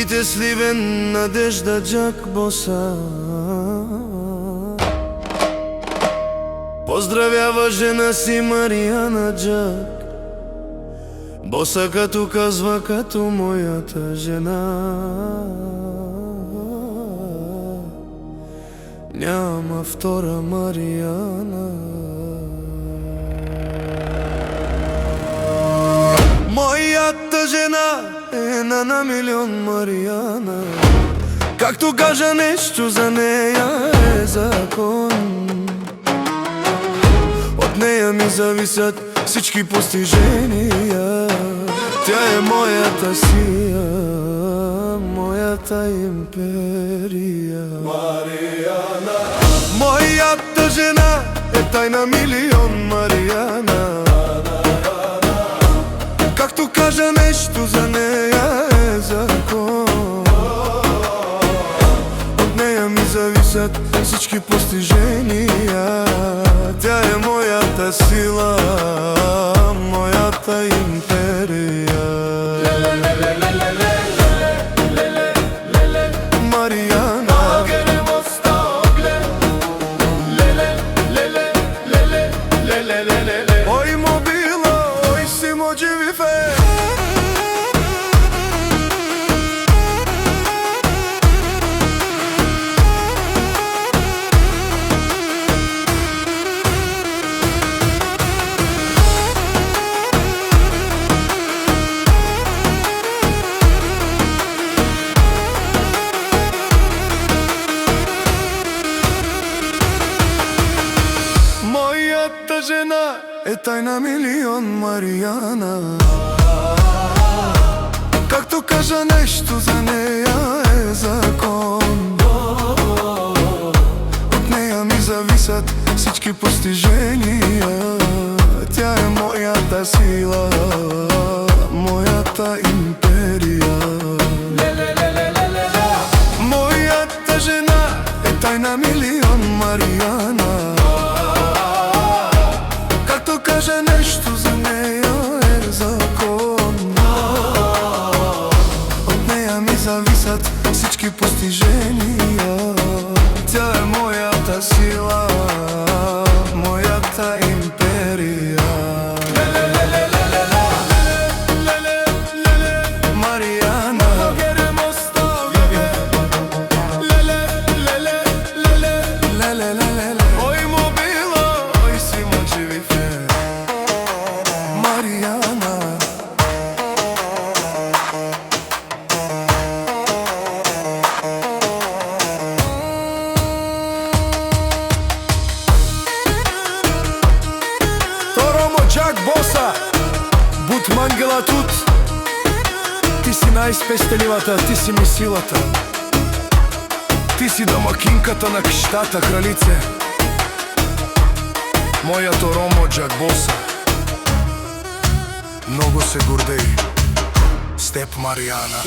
очите сливен, надежда Джак Боса. Поздравява жена си Маријана Джак Боса, като казва, като мојата жена. Няма втора Маријана. Мојата жена е на милион Маријана. Както кажа нешто за неја е закон. Од неја ми зависат всички постиженија. Тя е мојата сија, мојата империја. Маријана. Мојата жена е тајна милион Маријана. Както кажа нешто за неја е закон. Од неја ми зависат всички постиженија. Тя е мојата сила, мојата империја. Маријана. Ој мобила, ој си моџи вифе. Мојата жена е тајна милион Маријана. Както кажа нешто за неја е закон. Од неја ми зависат всички постиженија. Тя е мојата сила, мојата империја. Мојата жена е тајна милион Маријана. Както кажа нешто за неја е закон. Од неја ми зависат всички постиженија. Тя е мојата сила, мојата империја. Маријана. Ој мобила, ој си моџи вифе. Маријана. Торомо Джак Боса, Бут Мангела тут. Ти си најспестеливата, ти си ми силата. Ти си домакинката на кштата, кралице. Моја Торомо Джак Боса. Многу се гордеј с теб, Маријана.